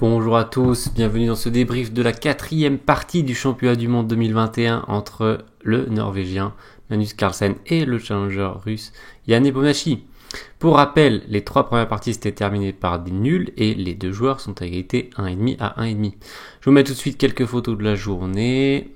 Bonjour à tous, bienvenue dans ce débrief de la quatrième partie du championnat du monde 2021 entre le Norvégien Magnus Carlsen et le challenger russe Jan Nepomniachtchi. Pour rappel, les trois premières parties s'étaient terminées par des nuls et les deux joueurs sont à égalité 1,5 à 1,5. Je vous mets tout de suite quelques photos de la journée.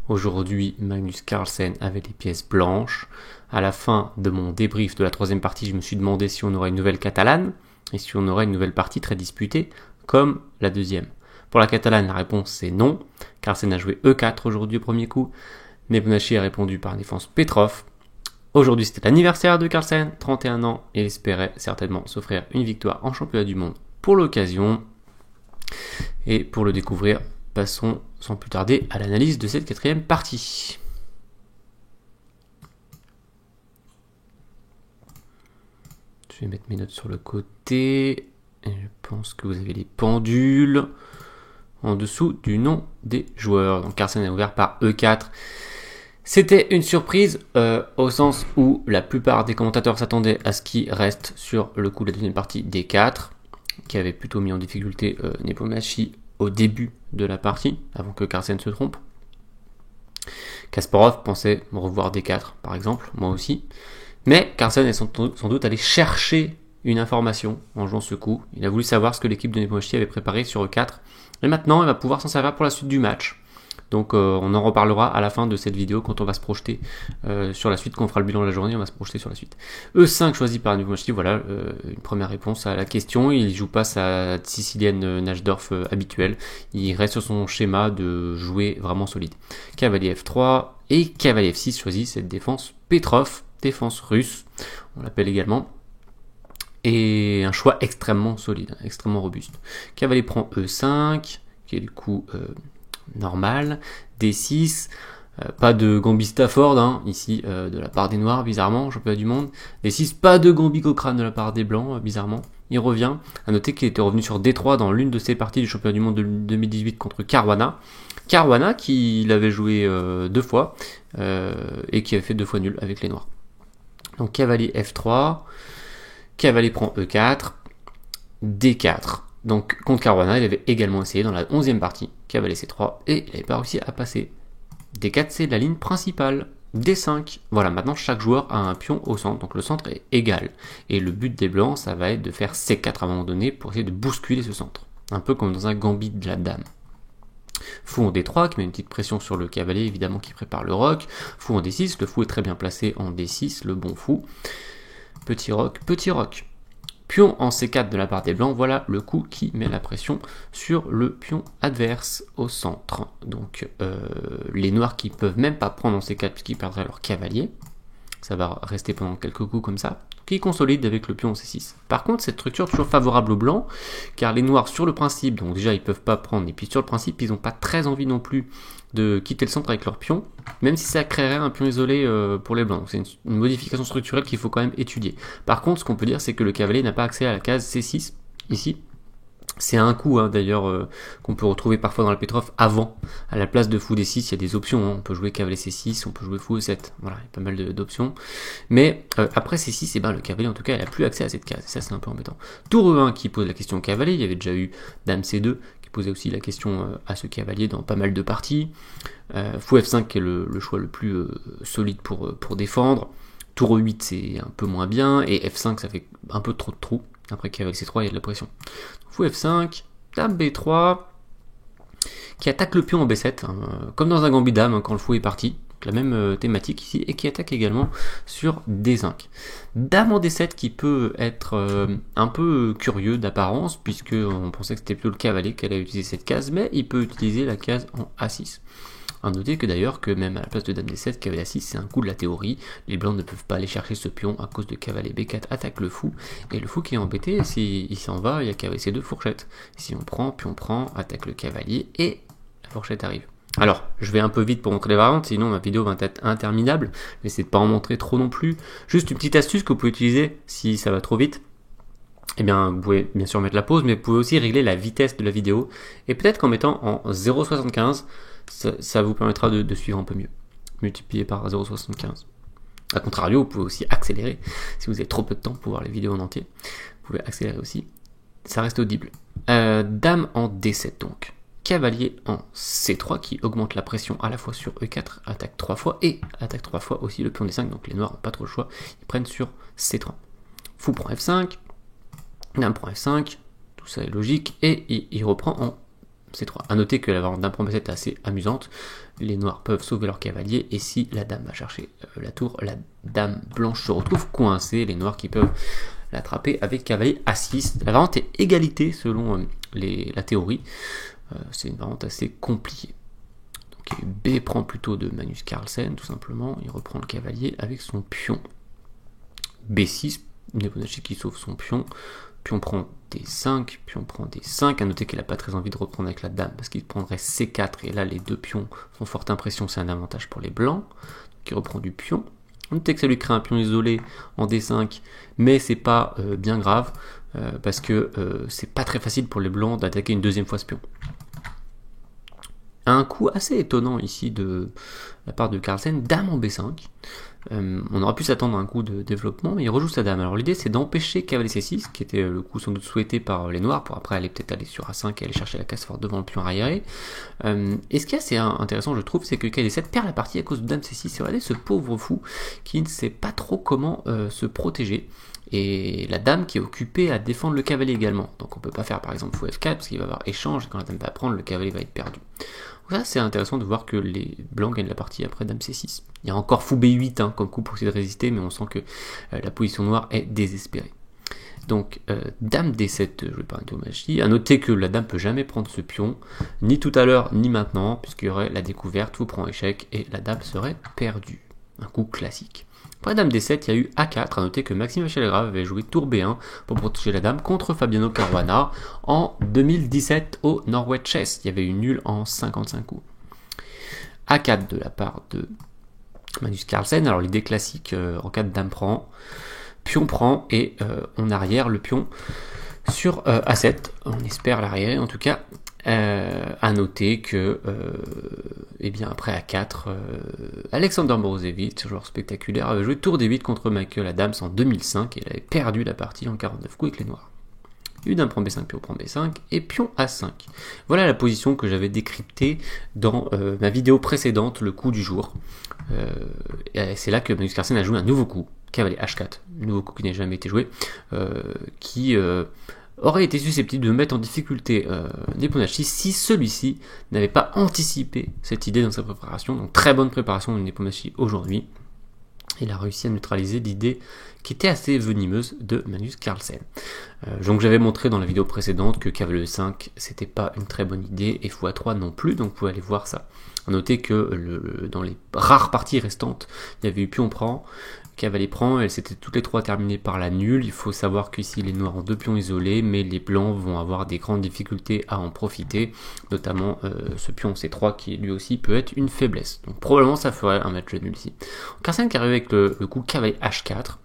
Aujourd'hui, Magnus Carlsen avait des pièces blanches. À la fin de mon débrief de la troisième partie, je me suis demandé si on aurait une nouvelle catalane et si on aurait une nouvelle partie très disputée, comme la deuxième. Pour la catalane, la réponse c'est non. Carlsen a joué E4 aujourd'hui au premier coup. Nepomniachtchi a répondu par défense Petrov. Aujourd'hui, c'était l'anniversaire de Carlsen, 31 ans, et il espérait certainement s'offrir une victoire en championnat du monde pour l'occasion. Et pour le découvrir, passons sans plus tarder à l'analyse de cette quatrième partie. Je vais mettre mes notes sur le côté. Et je pense que vous avez les pendules en dessous du nom des joueurs. Donc Carlsen est ouvert par E4. C'était une surprise au sens où la plupart des commentateurs s'attendaient à ce qu'il reste sur le coup de la deuxième partie D4, qui avait plutôt mis en difficulté Nepomniachtchi au début de la partie, avant que Carlsen se trompe. Kasparov pensait revoir D4 par exemple, moi aussi. Mais Carlsen est sans doute allé chercher une information en jouant ce coup. Il a voulu savoir ce que l'équipe de Nepomniachtchi avait préparé sur E4. Et maintenant, il va pouvoir s'en servir pour la suite du match. Donc on en reparlera à la fin de cette vidéo quand on va se projeter sur la suite, quand on fera le bilan de la journée, on va se projeter sur la suite. E5 choisi par Nepomniachtchi, voilà une première réponse à la question. Il joue pas sa sicilienne Najdorf habituelle, il reste sur son schéma de jouer vraiment solide. Cavalier F3 et cavalier F6 choisit cette défense Petrov, défense russe, on l'appelle également. Et un choix extrêmement solide, extrêmement robuste. Cavalier prend E5, qui est du coup normal. D6, pas de Gambit Stafford ici de la part des noirs, bizarrement, championnat du monde. D6, pas de Gambit Cochrane de la part des blancs, bizarrement. Il revient. À noter qu'il était revenu sur D3 dans l'une de ses parties du championnat du monde de 2018 contre Caruana. Caruana qui l'avait joué deux fois et qui avait fait deux fois nul avec les noirs. Donc cavalier F3, cavalier prend E4, D4. Donc contre Caruana, il avait également essayé dans la 11e partie, cavalier C3, et il n'avait pas réussi à passer. D4, c'est la ligne principale. D5, voilà, maintenant chaque joueur a un pion au centre, donc le centre est égal. Et le but des blancs, ça va être de faire C4 à un moment donné pour essayer de bousculer ce centre. Un peu comme dans un gambit de la dame. Fou en D3 qui met une petite pression sur le cavalier évidemment qui prépare le roc. Fou en D6, le fou est très bien placé en D6, le bon fou. Petit roc, petit roc. Pion en C4 de la part des blancs, voilà le coup qui met la pression sur le pion adverse au centre. Donc les noirs qui peuvent même pas prendre en C4 puisqu'ils perdraient leur cavalier. Ça va rester pendant quelques coups comme ça. Qui consolide avec le pion en C6. Par contre, cette structure est toujours favorable aux blancs, car les noirs sur le principe, donc déjà ils peuvent pas prendre, et puis sur le principe ils n'ont pas très envie non plus de quitter le centre avec leur pion, même si ça créerait un pion isolé pour les blancs. C'est une modification structurelle qu'il faut quand même étudier. Par contre, ce qu'on peut dire, c'est que le cavalier n'a pas accès à la case C6, ici. C'est un coup d'ailleurs qu'on peut retrouver parfois dans la Petrov avant, à la place de fou D6, il y a des options, on peut jouer cavalier C6, on peut jouer fou E7, voilà, il y a pas mal d'options. Mais après C6, le cavalier en tout cas, il n'a plus accès à cette case, et ça c'est un peu embêtant. Tour E1 qui pose la question au cavalier, il y avait déjà eu Dame C2 qui posait aussi la question à ce cavalier dans pas mal de parties. Fou F5 qui est le choix le plus solide pour défendre. Tour E8 c'est un peu moins bien, et F5 ça fait un peu trop de trous. Après qu'avec C3 il y a de la pression. Fou F5, Dame B3, qui attaque le pion en B7, comme dans un gambit dame quand le fou est parti. Donc la même thématique ici, et qui attaque également sur D5. Dame en D7 qui peut être un peu curieux d'apparence, puisque on pensait que c'était plutôt le cavalier qui allait utiliser cette case, mais il peut utiliser la case en A6. A noter que d'ailleurs que même à la place de Dame D7, cavalier A6 c'est un coup de la théorie, les blancs ne peuvent pas aller chercher ce pion à cause de cavalier B4 attaque le fou, et le fou qui est embêté, s'il s'en va, il y a cavalier C2 fourchette. Si on prend, puis on prend, attaque le cavalier, et la fourchette arrive. Alors, je vais un peu vite pour montrer les variantes, sinon ma vidéo va être interminable, je vais essayer de pas en montrer trop non plus. Juste une petite astuce que vous pouvez utiliser si ça va trop vite. Eh bien, vous pouvez bien sûr mettre la pause, mais vous pouvez aussi régler la vitesse de la vidéo, et peut-être qu'en mettant en 0,75, ça vous permettra de suivre un peu mieux. Multiplié par 0,75. A contrario, vous pouvez aussi accélérer. Si vous avez trop peu de temps pour voir les vidéos en entier, vous pouvez accélérer aussi. ça reste audible. Dame en D7 donc. Cavalier en C3 qui augmente la pression à la fois sur E4, attaque 3 fois, et attaque 3 fois aussi le pion D5, donc les noirs n'ont pas trop le choix, ils prennent sur C3. Fou prend F5, Dame prend F5, tout ça est logique, et il reprend en C3. A noter que la variante Dame prend B7 est assez amusante, les noirs peuvent sauver leur cavalier, et si la dame va chercher la tour, la dame blanche se retrouve coincée, les noirs qui peuvent l'attraper avec cavalier A6. La variante est égalité selon la théorie. C'est une variante assez compliquée. Donc B prend plutôt de Magnus Carlsen, tout simplement. Il reprend le cavalier avec son pion. B6, Nepomniachtchi qui sauve son pion. Pion prend D5, pion prend D5. À noter qu'il n'a pas très envie de reprendre avec la dame parce qu'il prendrait C4. Et là, les deux pions font forte impression. C'est un avantage pour les blancs. Donc il reprend du pion. On note que ça lui crée un pion isolé en D5, mais c'est pas bien grave parce que c'est pas très facile pour les blancs d'attaquer une deuxième fois ce pion. Un coup assez étonnant ici de la part de Carlsen, dame en B5. On aurait pu s'attendre à un coup de développement, mais il rejoue sa dame. Alors l'idée c'est d'empêcher cavalier C6, qui était le coup sans doute souhaité par les noirs, pour après aller peut-être aller sur A5 et aller chercher la case forte devant le pion arriéré. Et ce qui est assez intéressant je trouve, c'est que cavalier C7 perd la partie à cause de dame C6. Regardez ce pauvre fou qui ne sait pas trop comment se protéger. Et la dame qui est occupée à défendre le cavalier également. Donc on peut pas faire par exemple fou F4 parce qu'il va y avoir échange et quand la dame va prendre, le cavalier va être perdu. Donc ça c'est intéressant de voir que les blancs gagnent la partie après dame C6. Il y a encore fou B8 comme coup pour essayer de résister, mais on sent que la position noire est désespérée. Donc dame D7 joué par Nepomniachtchi. À noter que la dame peut jamais prendre ce pion, ni tout à l'heure ni maintenant, puisqu'il y aurait la découverte, fou prend échec et la dame serait perdue. Un coup classique. Après dame D7, il y a eu A4, à noter que Maxime Vachier-Lagrave avait joué tour B1 pour protéger la dame contre Fabiano Caruana en 2017 au Norway Chess. Il y avait eu nul en 55 coups. A4 de la part de Magnus Carlsen. Alors l'idée classique en cas de dame prend, pion prend et on arrière le pion sur A7. On espère l'arriérer en tout cas. À noter que après A4, Alexander Morozevich, joueur spectaculaire, avait joué tour D8 contre Michael Adams en 2005 et il avait perdu la partie en 49 coups avec les noirs. Dame prend B5, pion prend B5 et pion A5. Voilà la position que j'avais décryptée dans ma vidéo précédente, le coup du jour. Et c'est là que Magnus Carlsen a joué un nouveau coup, cavalier H4, un nouveau coup qui n'a jamais été joué, qui aurait été susceptible de mettre en difficulté Nepomniachtchi si celui-ci n'avait pas anticipé cette idée dans sa préparation. Donc très bonne préparation de Nepomniachtchi aujourd'hui. Il a réussi à neutraliser l'idée qui était assez venimeuse de Magnus Carlsen. Donc j'avais montré dans la vidéo précédente que cavalier 5 c'était pas une très bonne idée et fou A3 non plus, donc vous pouvez aller voir ça. A noter que dans les rares parties restantes, il y avait eu pion prend, cavalier prend, elles s'étaient toutes les trois terminées par la nulle. Il faut savoir qu'ici les noirs ont deux pions isolés, mais les blancs vont avoir des grandes difficultés à en profiter, notamment ce pion C3 qui lui aussi peut être une faiblesse. Donc probablement ça ferait un match nul ici. Carlsen qui arrive avec le coup cavalier H4,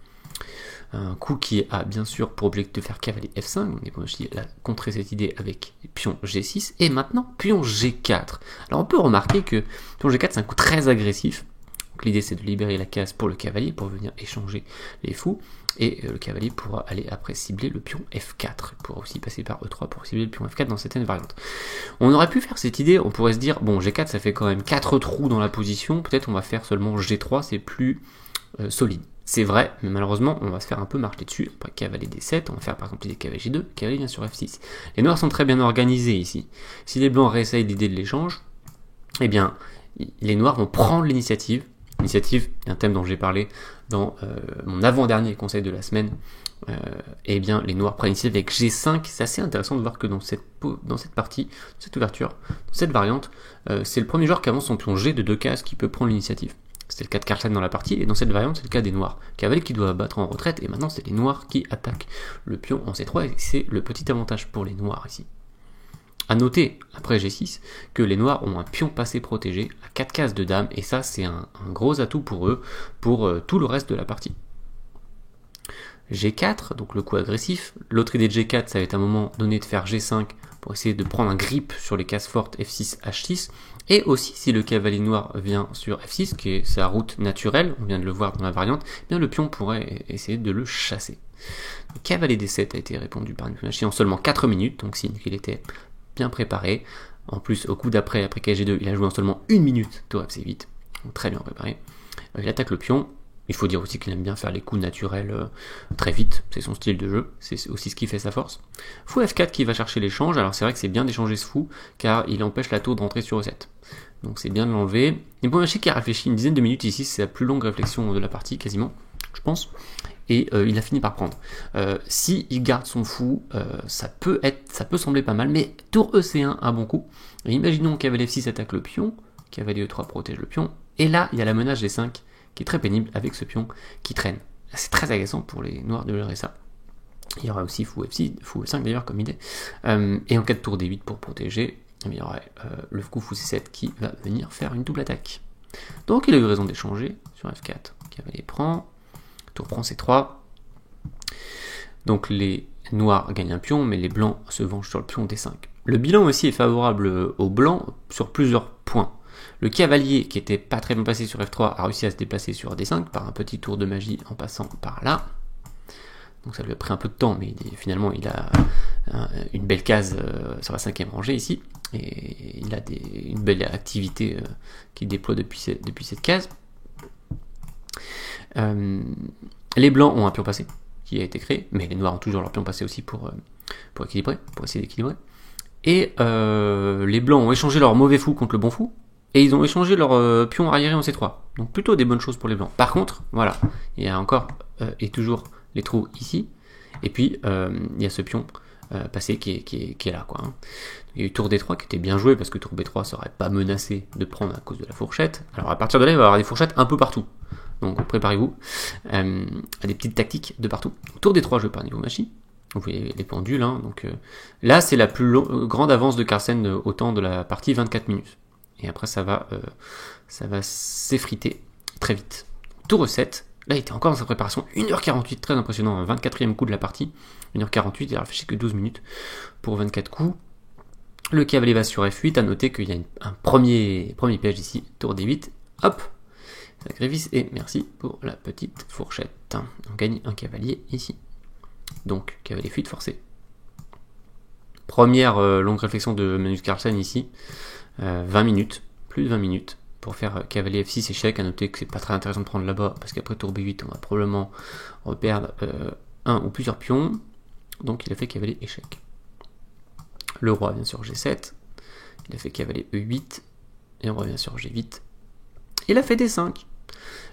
un coup qui a bien sûr pour objectif de faire cavalier F5, on a contré cette idée avec pion G6, et maintenant pion G4. Alors on peut remarquer que pion G4 c'est un coup très agressif. L'idée c'est de libérer la case pour le cavalier pour venir échanger les fous et le cavalier pourra aller après cibler le pion F4. Il pourra aussi passer par E3 pour cibler le pion F4 dans certaines variantes. On aurait pu faire cette idée, on pourrait se dire bon G4 ça fait quand même 4 trous dans la position, peut-être on va faire seulement G3, c'est plus solide. C'est vrai, mais malheureusement on va se faire un peu marcher dessus. Après cavalier D7, on va faire par exemple des cavalier G2, cavalier vient sur F6. Les noirs sont très bien organisés ici. Si les blancs réessayent l'idée de l'échange, eh bien les noirs vont prendre l'initiative. L'initiative, un thème dont j'ai parlé dans mon avant-dernier conseil de la semaine, eh bien les noirs prennent l'initiative avec G5. C'est assez intéressant de voir que dans cette partie, dans cette ouverture, dans cette variante, c'est le premier joueur qui avance son pion G de 2 cases qui peut prendre l'initiative. C'était le cas de Carlsen dans la partie, et dans cette variante, c'est le cas des noirs. Cavalier qui doit battre en retraite, et maintenant c'est les noirs qui attaquent le pion en C3, et c'est le petit avantage pour les noirs ici. A noter, après G6, que les noirs ont un pion passé protégé à 4 cases de dame, et ça c'est un gros atout pour eux, pour tout le reste de la partie. G4, donc le coup agressif. L'autre idée de G4, ça va être à un moment donné de faire G5 pour essayer de prendre un grip sur les cases fortes F6, H6. Et aussi, si le cavalier noir vient sur F6, qui est sa route naturelle, on vient de le voir dans la variante, eh bien le pion pourrait essayer de le chasser. Le cavalier D7 a été répondu par Nepomniachtchi en seulement 4 minutes, donc signe qu'il était bien préparé. En plus, au coup d'après, après KG2, il a joué en seulement 1 minute tour FC8, donc très bien préparé. Il attaque le pion. Il faut dire aussi qu'il aime bien faire les coups naturels très vite, c'est son style de jeu, c'est aussi ce qui fait sa force. Fou F4 qui va chercher l'échange, alors c'est vrai que c'est bien d'échanger ce fou, car il empêche la tour de rentrer sur E7. Donc c'est bien de l'enlever. Nepomniachtchi qui a réfléchi une dizaine de minutes ici, c'est la plus longue réflexion de la partie, quasiment, je pense. Et il a fini par prendre. Si il garde son fou, ça peut sembler pas mal, mais tour EC1, un bon coup. Et imaginons cavalier F6 attaque le pion, cavalier E3 protège le pion, et là il y a la menace G5, qui est très pénible avec ce pion qui traîne. C'est très agaçant pour les noirs de gérer ça. Il y aura aussi fou F6, fou E5 d'ailleurs comme idée. Et en cas de tour D8 pour protéger, il y aurait le coup fou C7 qui va venir faire une double attaque. Donc il a eu raison d'échanger sur F4. Cavalier prend, tour prend C3. Donc les noirs gagnent un pion, mais les blancs se vengent sur le pion D5. Le bilan aussi est favorable aux blancs sur plusieurs points. Le cavalier, qui était pas très bien passé sur F3, a réussi à se déplacer sur D5 par un petit tour de magie en passant par là. Donc ça lui a pris un peu de temps, mais finalement il a une belle case sur la 5e rangée ici. Et il a une belle activité qu'il déploie depuis cette case. Les blancs ont un pion passé qui a été créé, mais les noirs ont toujours leur pion passé aussi pour équilibrer, pour essayer d'équilibrer. Et les blancs ont échangé leur mauvais fou contre le bon fou. Et ils ont échangé leur pion arriéré en C3. Donc plutôt des bonnes choses pour les blancs. Par contre, voilà, il y a encore et toujours les trous ici. Et puis, il y a ce pion passé qui est là, quoi. Il y a eu tour D3 qui était bien joué, parce que tour B3 serait pas menacé de prendre à cause de la fourchette. Alors à partir de là, il va y avoir des fourchettes un peu partout. Donc préparez-vous à des petites tactiques de partout. Tour D3 joué par Nepomniachtchi. Vous voyez les pendules. Hein, donc là, c'est la plus grande avance de Carlsen au temps de la partie, 24 minutes. Et après, ça va s'effriter très vite. Tour E7, là, il était encore dans sa préparation. 1h48, très impressionnant. 24e coup de la partie. 1h48, il a réfléchi que 12 minutes pour 24 coups. Le cavalier va sur F8. À noter qu'il y a un premier piège ici. Tour D8. Hop, sacrifice. Et merci pour la petite fourchette. On gagne un cavalier ici. Donc, cavalier fuite forcé. Première longue réflexion de Magnus Carlsen ici. 20 minutes, plus de 20 minutes pour faire cavalier F6 échec. À noter que c'est pas très intéressant de prendre là-bas parce qu'après tour B8 on va probablement reperdre un ou plusieurs pions. Donc il a fait cavalier échec. Le roi vient sur G7, il a fait cavalier E8 et on revient sur G8. Il a fait D5.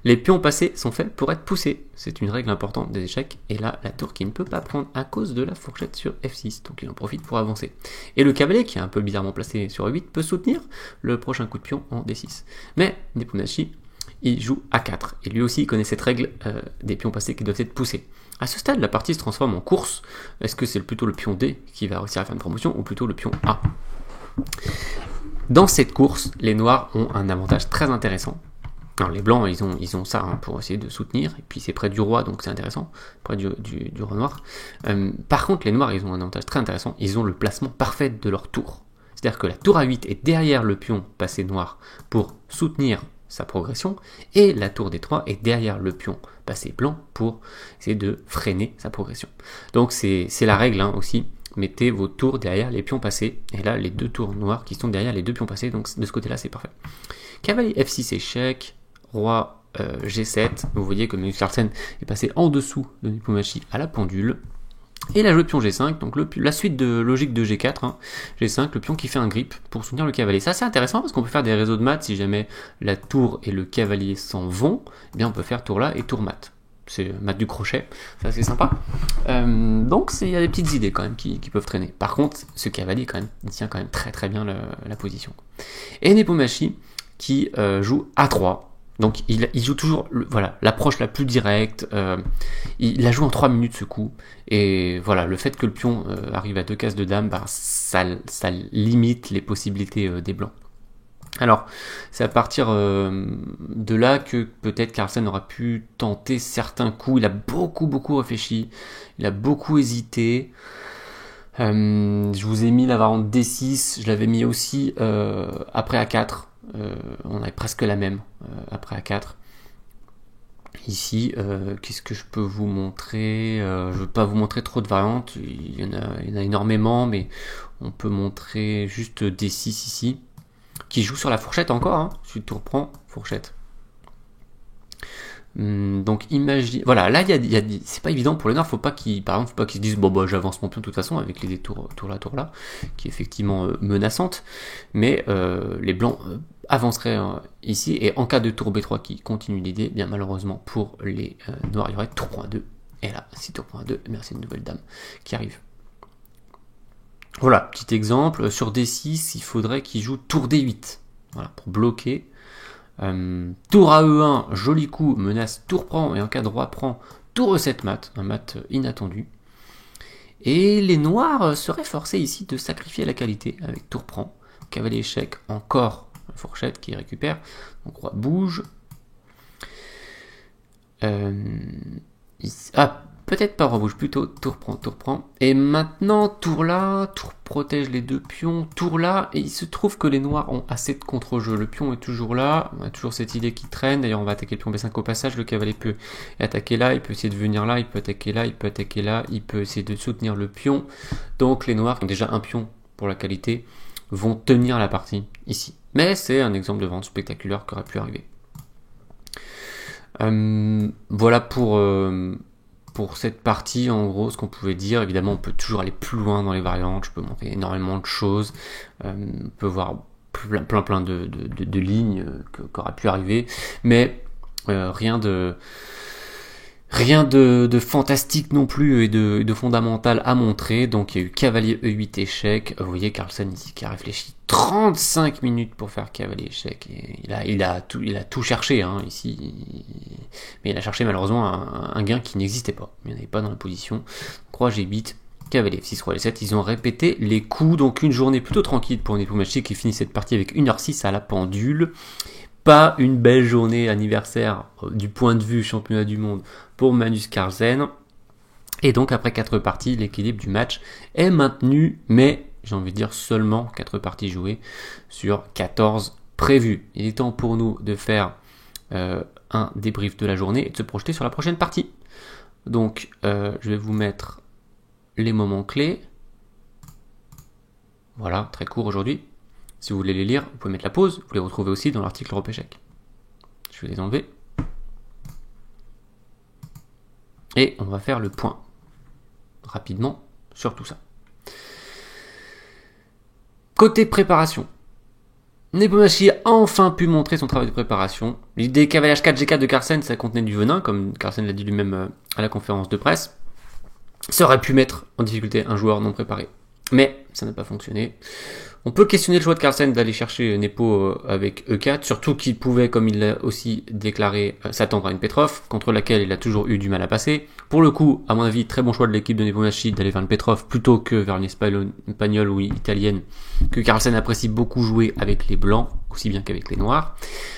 Les pions passés sont faits pour être poussés. C'est une règle importante des échecs. Et là, la tour qui ne peut pas prendre à cause de la fourchette sur F6. Donc il en profite pour avancer. Et le cavalier, qui est un peu bizarrement placé sur E8, peut soutenir le prochain coup de pion en D6. Mais Nepomniachtchi, il joue A4. Et lui aussi, il connaît cette règle des pions passés qui doivent être poussés. À ce stade, la partie se transforme en course. Est-ce que c'est plutôt le pion D qui va réussir à faire une promotion ou plutôt le pion A? Dans cette course, les noirs ont un avantage très intéressant. Alors les blancs, ils ont ça hein, pour essayer de soutenir, et puis c'est près du roi, donc c'est intéressant, près du roi noir. Par contre, les noirs, ils ont un avantage très intéressant, ils ont le placement parfait de leur tour. C'est-à-dire que la tour A8 est derrière le pion passé noir pour soutenir sa progression, et la tour D3 est derrière le pion passé blanc pour essayer de freiner sa progression. Donc c'est la règle hein, aussi, mettez vos tours derrière les pions passés, et là les deux tours noirs qui sont derrière les deux pions passés, donc de ce côté-là c'est parfait. Cavalier F6 échec, roi G7, vous voyez que Magnus Carlsen est passé en dessous de Nepomniachtchi à la pendule, et la joué de pion G5, donc la suite de logique de G4, hein, G5, le pion qui fait un grip pour soutenir le cavalier. Ça c'est intéressant parce qu'on peut faire des réseaux de maths, si jamais la tour et le cavalier s'en vont, eh bien on peut faire tour là et tour mat. C'est mat du crochet, c'est assez sympa. Donc il y a des petites idées quand même qui peuvent traîner. Par contre, ce cavalier quand même, il tient quand même très très bien la position. Et Nepomniachtchi qui joue A3. Donc il joue toujours l'approche la plus directe, il la joue en 3 minutes ce coup, et voilà, le fait que le pion arrive à 2 cases de dame, ça limite les possibilités des blancs. Alors, c'est à partir de là que peut-être Carlsen aura pu tenter certains coups, il a beaucoup réfléchi, il a beaucoup hésité. Je vous ai mis la variante D6, je l'avais mis aussi après A4. On avait presque la même après A4. Ici, qu'est-ce que je peux vous montrer? Je ne veux pas vous montrer trop de variantes, il y en a énormément, mais on peut montrer juste D6 ici, qui joue sur la fourchette encore, hein. Celui de tour prend, fourchette. Donc imagine, voilà, là c'est pas évident pour les noirs, par exemple, faut pas qu'ils se disent bon bah j'avance mon pion de toute façon avec les tour là, qui est effectivement menaçante, mais les blancs avanceraient ici, et en cas de tour B3 qui continue l'idée, bien malheureusement pour les noirs il y aurait tour point 2, et là si tour point 2, c'est une nouvelle dame qui arrive. Voilà, petit exemple, sur D6 il faudrait qu'il joue tour D8, voilà, pour bloquer. Tour à E1, joli coup, menace tour prend, et en cas de roi prend, tour E7 mat, un mat inattendu. Et les noirs seraient forcés ici de sacrifier la qualité avec tour prend, cavalier échec, encore la fourchette qui récupère, donc roi bouge. Peut-être pas roi bouge, plutôt tour prend. Et maintenant, tour là, tour protège les deux pions, tour là, et il se trouve que les noirs ont assez de contre-jeu. Le pion est toujours là, on a toujours cette idée qui traîne, d'ailleurs on va attaquer le pion B5 au passage, le cavalier peut attaquer là, il peut essayer de venir là, il peut attaquer là, il peut attaquer là, il peut essayer de soutenir le pion. Donc les noirs qui ont déjà un pion pour la qualité vont tenir la partie ici. Mais c'est un exemple de vente spectaculaire qui aurait pu arriver. Voilà pour cette partie, en gros, ce qu'on pouvait dire. Évidemment, on peut toujours aller plus loin dans les variantes, je peux montrer énormément de choses, on peut voir plein de lignes qu'aurait pu arriver, mais rien de fantastique non plus et de fondamental à montrer. Donc il y a eu cavalier E8 échec, vous voyez Carlsen ici qui a réfléchi 35 minutes pour faire cavalier échec, et il a tout cherché hein, ici, mais il a cherché malheureusement un gain qui n'existait pas, il n'y en avait pas dans la position. Roi G8, cavalier F6, roi L7, ils ont répété les coups, donc une journée plutôt tranquille pour Nepomniachtchi qui finit cette partie avec 1h06 à la pendule. Pas une belle journée anniversaire du point de vue championnat du monde pour Magnus Carlsen. Et donc après 4 parties, l'équilibre du match est maintenu, mais j'ai envie de dire seulement 4 parties jouées sur 14 prévues. Il est temps pour nous de faire un débrief de la journée et de se projeter sur la prochaine partie. Donc je vais vous mettre les moments clés. Voilà, très court aujourd'hui. Si vous voulez les lire, vous pouvez mettre la pause. Vous les retrouvez aussi dans l'article Europe Échec. Je vais les enlever. Et on va faire le point rapidement sur tout ça. Côté préparation, Nepomniachtchi a enfin pu montrer son travail de préparation. L'idée cavalier H4 G4 de Carlsen, ça contenait du venin, comme Carlsen l'a dit lui-même à la conférence de presse. Ça aurait pu mettre en difficulté un joueur non préparé. Mais ça n'a pas fonctionné. On peut questionner le choix de Carlsen d'aller chercher Nepo avec E4, surtout qu'il pouvait, comme il l'a aussi déclaré, s'attendre à une Petrov, contre laquelle il a toujours eu du mal à passer. Pour le coup, à mon avis, très bon choix de l'équipe de Nepomniachtchi d'aller vers une Petrov plutôt que vers une espagnole ou italienne, que Carlsen apprécie beaucoup jouer avec les blancs, aussi bien qu'avec les noirs.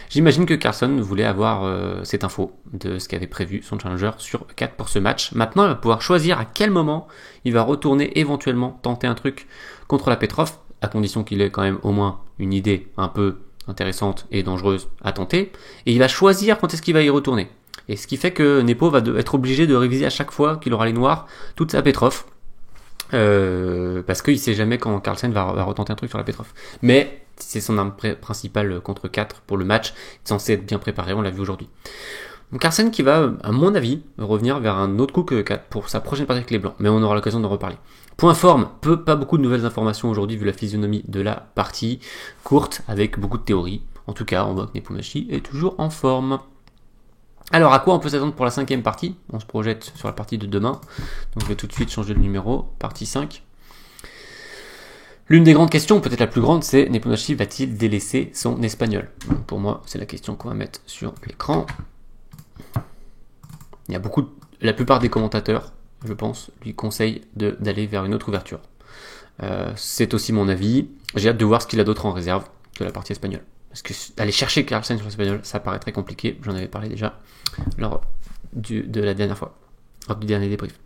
J'imagine que Carlsen voulait avoir cette info de ce qu'avait prévu son challenger sur E4 pour ce match. Maintenant, il va pouvoir choisir à quel moment il va retourner éventuellement tenter un truc contre la Petrov, à condition qu'il ait quand même au moins une idée un peu intéressante et dangereuse à tenter, et il va choisir quand est-ce qu'il va y retourner. Et ce qui fait que Nepo va être obligé de réviser à chaque fois qu'il aura les noirs toute sa Petrov, parce qu'il sait jamais quand Carlsen va retenter un truc sur la Petrov. Mais c'est son arme principale contre 4 pour le match, il est censé être bien préparé, on l'a vu aujourd'hui. Donc Carlsen qui va, à mon avis, revenir vers un autre coup que 4 pour sa prochaine partie avec les blancs, mais on aura l'occasion d'en reparler. Point forme, pas beaucoup de nouvelles informations aujourd'hui vu la physionomie de la partie courte avec beaucoup de théories. En tout cas, on voit que Nepomniachtchi est toujours en forme. Alors à quoi on peut s'attendre pour la 5e partie? On se projette sur la partie de demain. Donc je vais tout de suite changer le numéro, partie 5. L'une des grandes questions, peut-être la plus grande, c'est Nepomniachtchi va-t-il délaisser son espagnol? Pour moi, c'est la question qu'on va mettre sur l'écran. Il y a la plupart des commentateurs, je pense, lui conseillent d'aller vers une autre ouverture. C'est aussi mon avis. J'ai hâte de voir ce qu'il a d'autre en réserve de la partie espagnole. Parce que aller chercher Carlsen sur l'espagnol, ça paraît très compliqué. J'en avais parlé déjà lors de la dernière fois, lors du dernier débrief.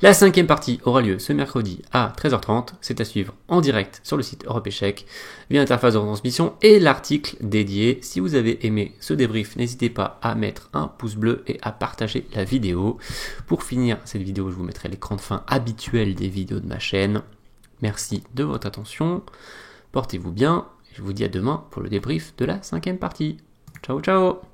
La 5e partie aura lieu ce mercredi à 13h30. C'est à suivre en direct sur le site Europe Échec via l'interface de retransmission et l'article dédié. Si vous avez aimé ce débrief, n'hésitez pas à mettre un pouce bleu et à partager la vidéo. Pour finir cette vidéo, je vous mettrai l'écran de fin habituel des vidéos de ma chaîne. Merci de votre attention. Portez-vous bien. Je vous dis à demain pour le débrief de la 5e partie. Ciao, ciao!